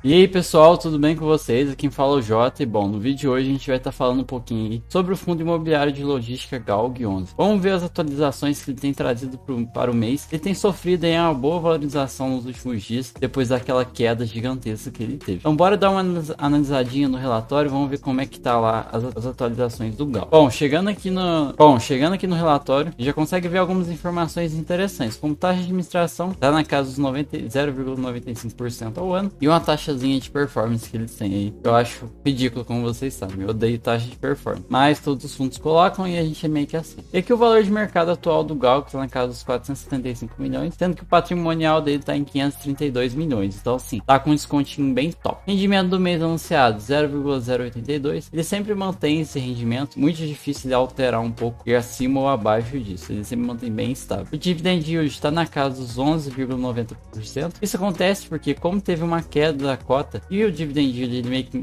E aí pessoal, tudo bem com vocês? Aqui quem fala é o Jota e bom, no vídeo de hoje a gente vai estar falando um pouquinho aí sobre o Fundo Imobiliário de Logística Galg 11. Vamos ver as atualizações que ele tem trazido para o mês. Ele tem sofrido aí uma boa valorização nos últimos dias, depois daquela queda gigantesca que ele teve. Então bora dar uma analisadinha no relatório, vamos ver como é que tá lá as atualizações do Galg. Bom, chegando aqui no relatório, já consegue ver algumas informações interessantes, como taxa de administração, tá na casa dos 0,95% ao ano, e uma taxazinha de performance que eles têm aí. Eu acho ridículo, como vocês sabem. Eu odeio taxa de performance. Mas todos os fundos colocam e a gente é meio que assim. E aqui o valor de mercado atual do Galg está na casa dos 475 milhões, sendo que o patrimonial dele está em 532 milhões. Então, assim, tá com um descontinho bem top. Rendimento do mês anunciado, 0,082. Ele sempre mantém esse rendimento. Muito difícil de alterar um pouco, ir acima ou abaixo disso. Ele sempre mantém bem estável. O dividend yield está na casa dos 11,90%. Isso acontece porque, como teve uma queda da cota e o dividend yield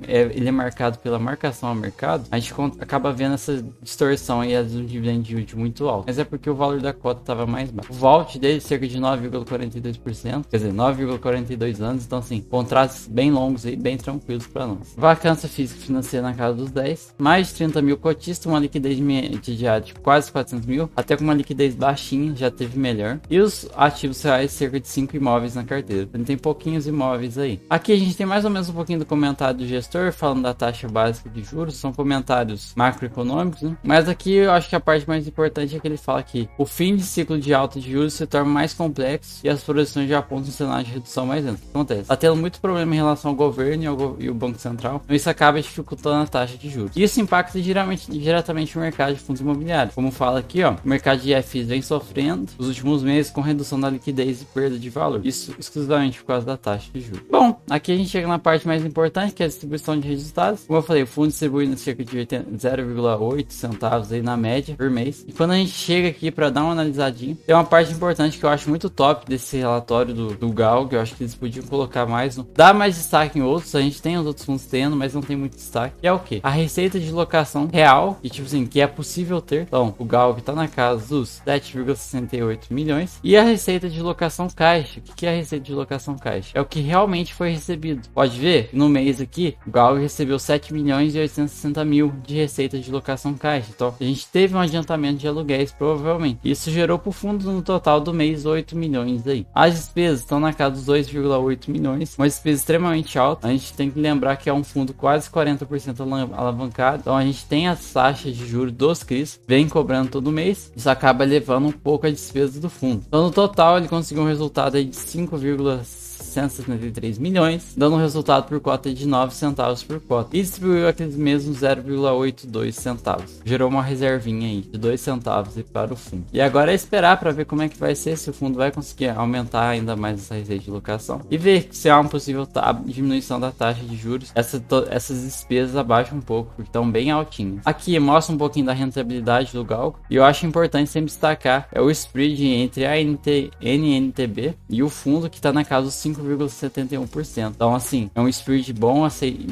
ele é marcado pela marcação ao mercado, a gente acaba vendo essa distorção aí do dividend yield muito alto. Mas é porque o valor da cota estava mais baixo. O vault dele cerca de 9,42%, quer dizer, 9,42 anos. Então, assim, contratos bem longos e bem tranquilos para nós. Vacância física e financeira na casa dos 10. Mais de 30 mil cotistas, uma liquidez diária de quase 400 mil, até com uma liquidez baixinha, já teve melhor. E os ativos reais, cerca de 5 imóveis na carteira. Ele tem pouquinhos imóveis aí. Aqui a gente tem mais ou menos um pouquinho do comentário do gestor, falando da taxa básica de juros. São comentários macroeconômicos, né? Mas aqui eu acho que a parte mais importante é que ele fala que o fim de ciclo de alta de juros se torna mais complexo e as projeções já apontam um cenário de redução mais lenta. O que acontece? Tá tendo muito problema em relação ao governo e o Banco Central, então isso acaba dificultando a taxa de juros. Isso impacta diretamente o mercado de fundos imobiliários. Como fala aqui, ó, o mercado de FIs vem sofrendo nos últimos meses com redução da liquidez e perda de valor. Isso exclusivamente por causa da taxa de juros. Bom, aqui a gente chega na parte mais importante, que é a distribuição de resultados. Como eu falei, o fundo distribui cerca de 0,8 centavos aí na média por mês. E quando a gente chega aqui para dar uma analisadinha, tem uma parte importante que eu acho muito top desse relatório do Galg. Eu acho que eles podiam colocar mais, dar mais destaque em outros. A gente tem os outros fundos tendo, mas não tem muito destaque. E é o que? A receita de locação real, e tipo assim, que é possível ter. Então, o Galg tá na casa dos 7,68 milhões. E a receita de locação caixa. O que é a receita de locação caixa? É o que realmente foi recebido. Pode ver, no mês aqui, o Galg recebeu 7 milhões e 860 mil de receita de locação caixa. Então, a gente teve um adiantamento de aluguéis, provavelmente. Isso gerou para o fundo no total do mês 8 milhões aí. As despesas estão na casa dos 2,8 milhões, uma despesa extremamente alta. A gente tem que lembrar que é um fundo quase 40% alavancado. Então, a gente tem as taxas de juros dos CRIs, vem cobrando todo mês. Isso acaba elevando um pouco a despesa do fundo. Então, no total, ele conseguiu um resultado aí de 5,173 milhões, dando um resultado por cota de 9 centavos por cota. E distribuiu aqueles mesmos 0,82 centavos. Gerou uma reservinha aí de 2 centavos para o fundo. E agora é esperar para ver como é que vai ser, se o fundo vai conseguir aumentar ainda mais essa receita de locação. E ver se há uma possível diminuição da taxa de juros. Essas despesas abaixam um pouco, porque estão bem altinhas. Aqui mostra um pouquinho da rentabilidade do Galg. E eu acho importante sempre destacar é o spread entre a NNTB e o fundo, que está na casa dos 5,71%. Então, assim, é um spread bom,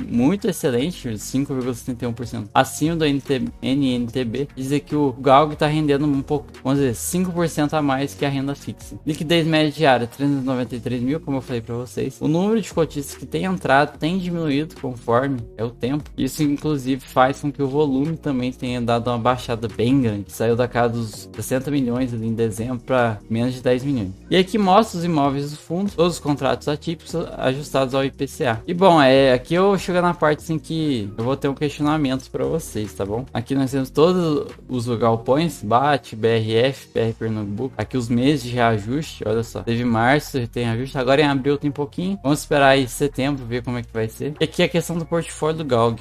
muito excelente, 5,71% acima do NNTB. Dizer que o Galg está rendendo um pouco, vamos dizer, 5% a mais que a renda fixa. Liquidez média diária, 393 mil, como eu falei para vocês. O número de cotistas que tem entrado tem diminuído conforme é o tempo. Isso, inclusive, faz com que o volume também tenha dado uma baixada bem grande. Saiu da casa dos 60 milhões ali em dezembro para menos de 10 milhões. E aqui mostra os imóveis do fundo, todos os contratos atípicos ajustados ao IPCA. E bom, aqui eu chego na parte assim que eu vou ter um questionamento para vocês, tá bom? Aqui nós temos todos os galpões, BAT, BRF, BR Pernambuco. Aqui os meses de reajuste, olha só. Teve março, tem reajuste, agora em abril tem pouquinho. Vamos esperar aí setembro, ver como é que vai ser. E aqui a questão do portfólio do Galg.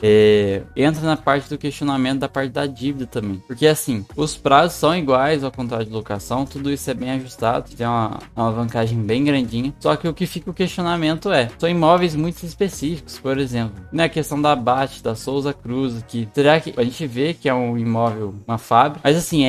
Entra na parte do questionamento da parte da dívida também. Porque assim, os prazos são iguais ao contrato de locação, tudo isso é bem ajustado, tem uma alavancagem bem grandinha. Só que o que fica o questionamento são imóveis muito específicos, por exemplo, na questão da BAT, da Souza Cruz aqui. Será que a gente vê que é um imóvel, uma fábrica? Mas assim,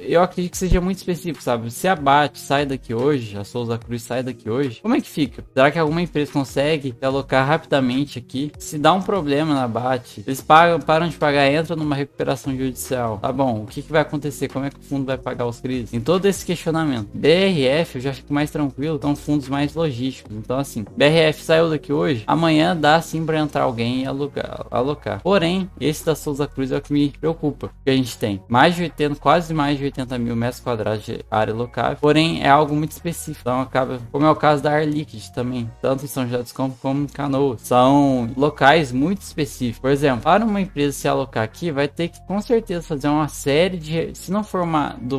eu acredito que seja muito específico, sabe? Se a BAT sai daqui hoje, a Souza Cruz sai daqui hoje, como é que fica? Será que alguma empresa consegue alocar rapidamente aqui? Se dá um problema na BAT, eles param de pagar, entram numa recuperação judicial. Tá bom, o que vai acontecer? Como é que o fundo vai pagar os CRIs? Em todo esse questionamento. BRF eu já fico mais tranquilo, são fundos mais logísticos. logísticos. Então assim, BRF saiu daqui hoje, amanhã dá sim para entrar alguém e alocar. Porém, esse da Souza Cruz é o que me preocupa, porque a gente tem quase mais de 80 mil metros quadrados de área locável, porém é algo muito específico. Então acaba, como é o caso da Air Liquide também, tanto em São José dos Campos como em Canoas, são locais muito específicos. Por exemplo, para uma empresa se alocar aqui, vai ter que com certeza fazer uma série de, se não for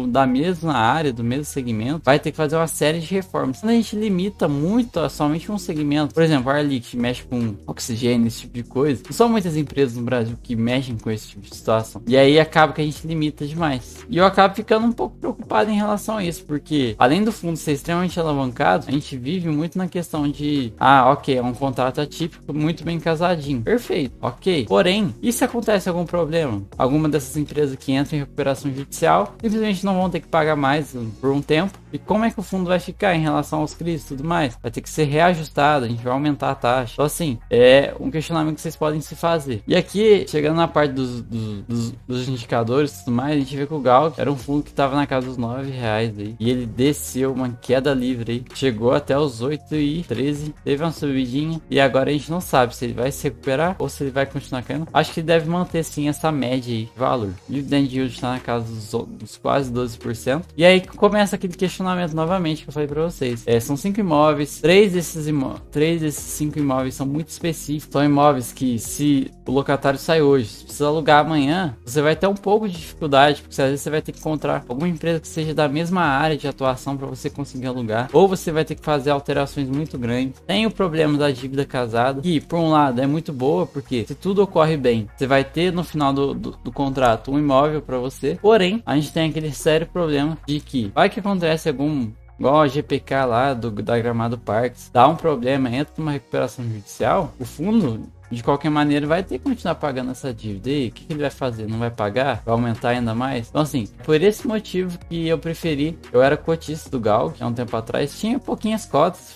da mesma área, do mesmo segmento, vai ter que fazer uma série de reformas. Quando a gente limita muito a somente um segmento, por exemplo, a Air Liquide mexe com oxigênio, esse tipo de coisa, não são muitas empresas no Brasil que mexem com esse tipo de situação. E aí acaba que a gente limita demais. E eu acabo ficando um pouco preocupado em relação a isso, porque além do fundo ser extremamente alavancado, a gente vive muito na questão de, ok, é um contrato atípico, muito bem casadinho. Perfeito, ok. Porém, e se acontece algum problema? Alguma dessas empresas que entram em recuperação judicial, simplesmente não vão ter que pagar mais por um tempo. E como é que o fundo vai ficar em relação aos CRIs e tudo mais? Vai ter que ser reajustado, a gente vai aumentar a taxa. Então assim, é um questionamento que vocês podem se fazer. E aqui, chegando na parte dos indicadores e tudo mais, a gente vê que o Galg era um fundo que estava na casa dos R$9 aí. E ele desceu uma queda livre aí. Chegou até os 8,13. Teve uma subidinha. E agora a gente não sabe se ele vai se recuperar ou se ele vai continuar caindo. Acho que ele deve manter sim essa média aí de valor. O dividend yield está na casa dos quase 12%. E aí começa aquele questionamento novamente que eu falei para vocês. São 5 imóveis. 3 desses 5 imóveis são muito específicos. São imóveis que, se o locatário sai hoje, se precisa alugar amanhã, você vai ter um pouco de dificuldade, porque às vezes você vai ter que encontrar alguma empresa que seja da mesma área de atuação para você conseguir alugar, ou você vai ter que fazer alterações muito grandes. Tem o problema da dívida casada, que por um lado é muito boa, porque se tudo ocorre bem, você vai ter no final do contrato um imóvel para você. Porém, a gente tem aquele sério problema de que vai que acontece igual a GPK lá da Gramado Parques, dá um problema, entra numa recuperação judicial, o fundo de qualquer maneira vai ter que continuar pagando essa dívida. E o que ele vai fazer? Não vai pagar? Vai aumentar ainda mais? Então assim, por esse motivo que eu preferi, eu era cotista do Galg há um tempo atrás, tinha pouquinhas cotas,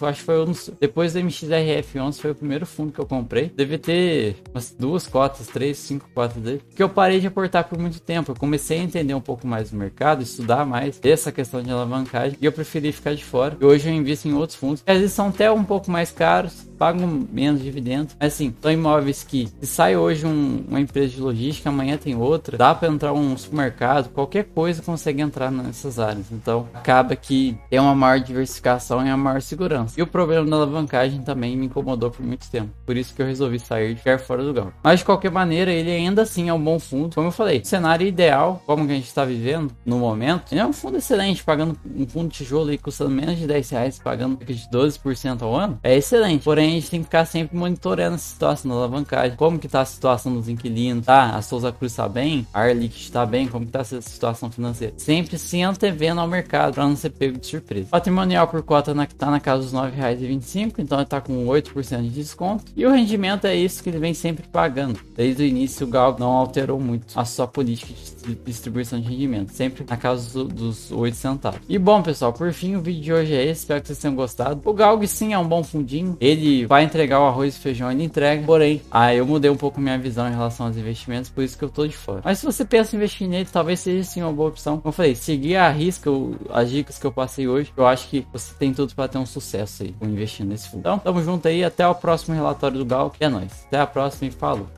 acho que foi depois do MXRF11 foi o primeiro fundo que eu comprei, deve ter umas 2 cotas, 3, 5 cotas dele, que eu parei de aportar por muito tempo. Eu comecei a entender um pouco mais do mercado, estudar mais essa questão de alavancagem, e eu preferi ficar de fora. E hoje eu invisto em outros fundos, que às vezes são até um pouco mais caros, pagam menos dividendos, mas assim, são imóveis que, se sai hoje uma empresa de logística, amanhã tem outra, dá para entrar um supermercado, qualquer coisa consegue entrar nessas áreas. Então acaba que tem uma maior diversificação e uma maior segurança. E o problema da alavancagem também me incomodou por muito tempo, por isso que eu resolvi sair de ficar fora do Galg. Mas de qualquer maneira, ele ainda assim é um bom fundo. Como eu falei, o cenário ideal, como que a gente está vivendo no momento, ele é um fundo excelente, pagando um fundo de tijolo aí custando menos de R$10, pagando de 12% ao ano, é excelente. Porém, a gente tem que ficar sempre monitorando a situação da alavancagem, como que tá a situação dos inquilinos, tá? A Souza Cruz tá bem, a Air Liquide tá bem, como que tá a situação financeira. Sempre se antevendo ao mercado, para não ser pego de surpresa. O patrimonial por cota tá na casa dos R$9,25, então ele tá com 8% de desconto. E o rendimento é isso que ele vem sempre pagando. Desde o início, o Galg não alterou muito a sua política de distribuição de rendimento, sempre na casa dos 8 centavos. E bom, pessoal, por fim, o vídeo de hoje é esse, espero que vocês tenham gostado. O Galg sim é um bom fundinho, ele vai entregar o arroz e feijão, ele entrega, porém, eu mudei um pouco minha visão em relação aos investimentos, por isso que eu tô de fora. Mas se você pensa em investir nele, talvez seja sim uma boa opção. Como eu falei, seguir a risca as dicas que eu passei hoje, eu acho que você tem tudo para ter um sucesso aí com investindo nesse fundo. Então, tamo junto aí, até o próximo relatório do Galg, é nóis. Até a próxima e falou!